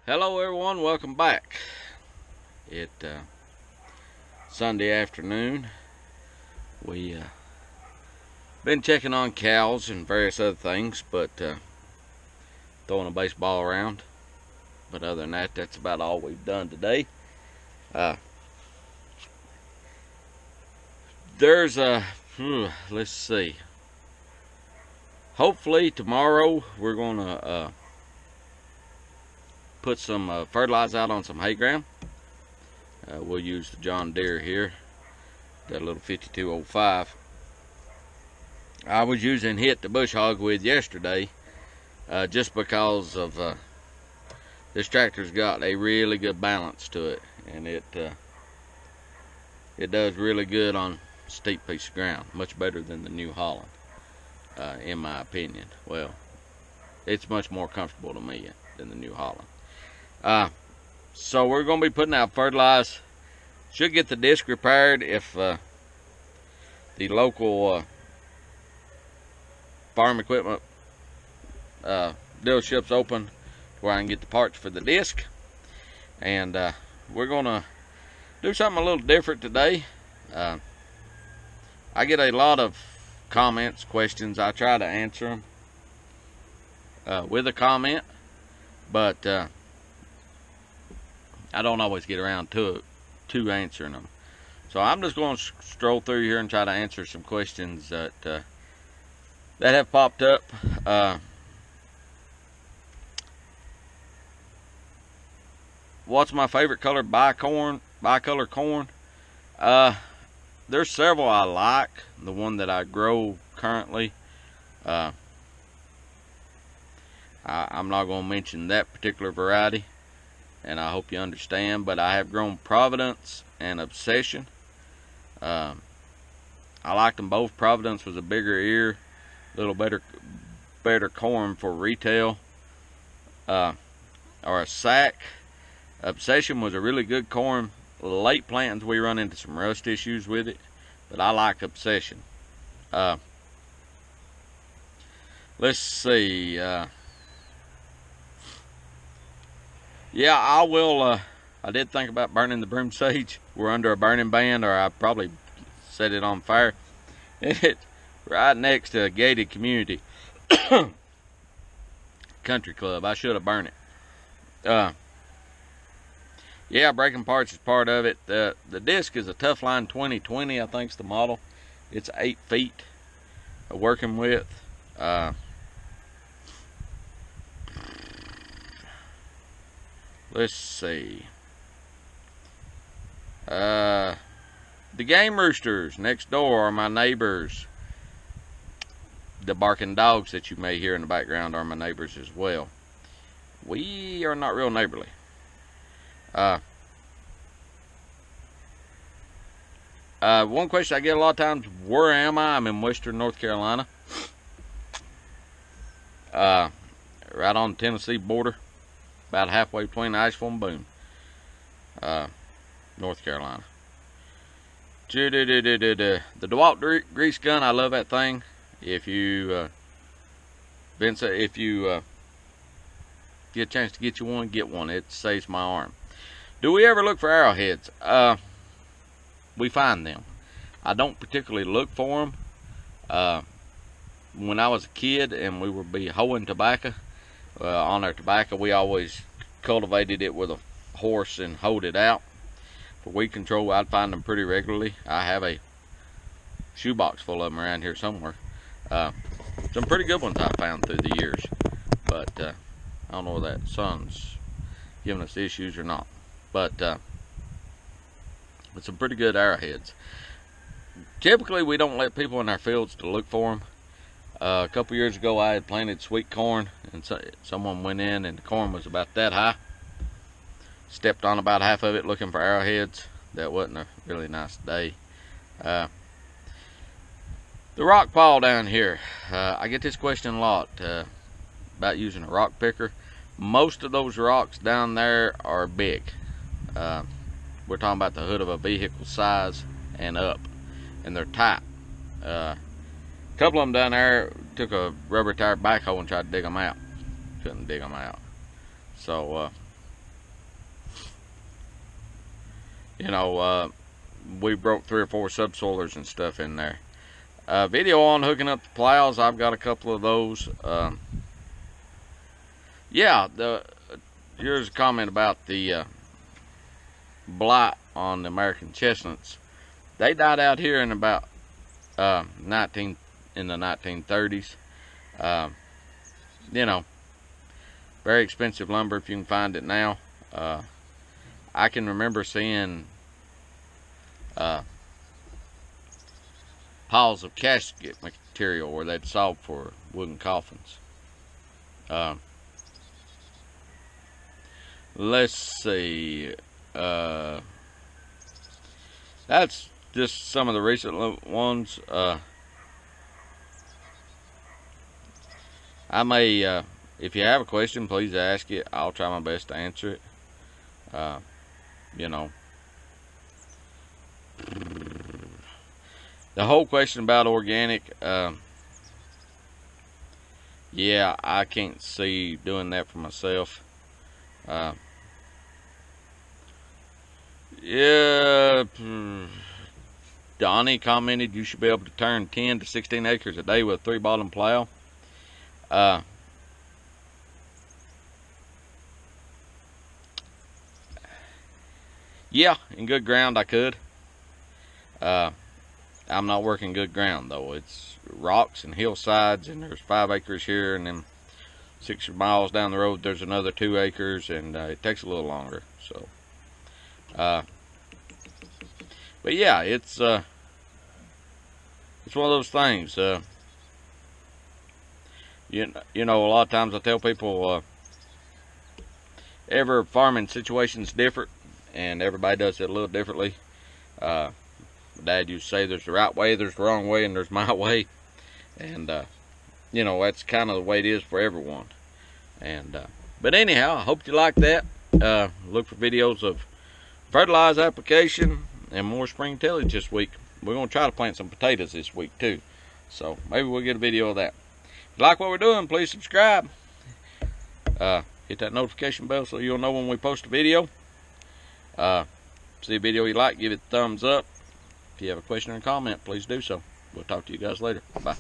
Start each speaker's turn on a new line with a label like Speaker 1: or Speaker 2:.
Speaker 1: Hello everyone, welcome back. It's Sunday afternoon. We been checking on cows and various other things, but throwing a baseball around. But other than that, that's about all we've done today. There's let's see. Hopefully tomorrow we're gonna put some fertilizer out on some hay ground. We'll use the John Deere here, that little 5205. I was using Hit the Bush Hog with yesterday, just because of this tractor's got a really good balance to it, and it does really good on steep piece of ground, much better than the New Holland, in my opinion. Well, it's much more comfortable to me than the New Holland. So we're going to be putting out fertilizer. Should get the disc repaired if the local farm equipment dealership's open, where I can get the parts for the disc. And we're going to do something a little different today. I get a lot of comments, questions. I try to answer them with a comment, but I don't always get around to answering them. So I'm just going to stroll through here and try to answer some questions that have popped up. What's my favorite color? Bicolor corn. There's several I like. The one that I grow currently, I'm not going to mention that particular variety, and I hope you understand, but I have grown Providence and Obsession. I liked them both. Providence was a bigger ear, a little better corn for retail, or a sack. Obsession was a really good corn. Late plantings we run into some rust issues with it, but I like Obsession. Let's see. Yeah, I will. I did think about burning the broom sage. We're under a burning ban, or I probably set it on fire. It's right next to a gated community country club. I should have burned it. Yeah, breaking parts is part of it. The disc is a Toughline 2020, I think is the model. It's 8 feet of working width. Let's see. The game roosters next door are my neighbors. The barking dogs that you may hear in the background are my neighbors as well. We are not real neighborly. One question I get a lot of times: where am I? I'm in Western North Carolina, right on the Tennessee border, about halfway between Asheville and Boone, North Carolina. The DeWalt grease gun, I love that thing. If you get a chance to get you one, get one. It saves my arm. Do we ever look for arrowheads? We find them. I don't particularly look for them. When I was a kid and we would be hoeing tobacco, on our tobacco we always cultivated it with a horse and hoed it out. For weed control, I'd find them pretty regularly. I have a shoebox full of them around here somewhere. Some pretty good ones I found through the years, but I don't know whether that sun's giving us issues or not. But some pretty good arrowheads. Typically, we don't let people in our fields to look for them. A couple years ago, I had planted sweet corn, and someone went in, and the corn was about that high. Stepped on about half of it looking for arrowheads. That wasn't a really nice day. The rock pile down here. I get this question a lot about using a rock picker. Most of those rocks down there are big. We're talking about the hood of a vehicle size and up, and they're tight. A couple of them down there took a rubber tire backhoe and tried to dig them out. Couldn't dig them out. So you know, we broke 3 or 4 subsoilers and stuff in there. Video on hooking up the plows, I've got a couple of those. Yeah, here's a comment about the blight on the American chestnuts. They died out here in about in the 1930s. You know, very expensive lumber if you can find it now. I can remember seeing piles of casket material where they'd sawed for wooden coffins. Let's see. That's just some of the recent ones. I may, if you have a question, please ask it. I'll try my best to answer it. You know, the whole question about organic, yeah, I can't see doing that for myself. Yeah, Donnie commented you should be able to turn 10 to 16 acres a day with a 3-bottom plow. Yeah, in good ground I could. I'm not working good ground though. It's rocks and hillsides, and there's 5 acres here, and then 6 miles down the road there's another 2 acres, and it takes a little longer. So, but yeah, it's one of those things. You know, a lot of times I tell people every farming situation's different, and everybody does it a little differently. Dad used to say there's the right way, there's the wrong way, and there's my way. And, you know, that's kind of the way it is for everyone. And, but anyhow, I hope you like that. Look for videos of fertilizer application and more spring tillage this week. We're going to try to plant some potatoes this week too. So maybe we'll get a video of that. If you like what we're doing, please subscribe. Hit that notification bell so you'll know when we post a video. See a video you like, give it a thumbs up. If you have a question or comment, please do so. We'll talk to you guys later. Bye.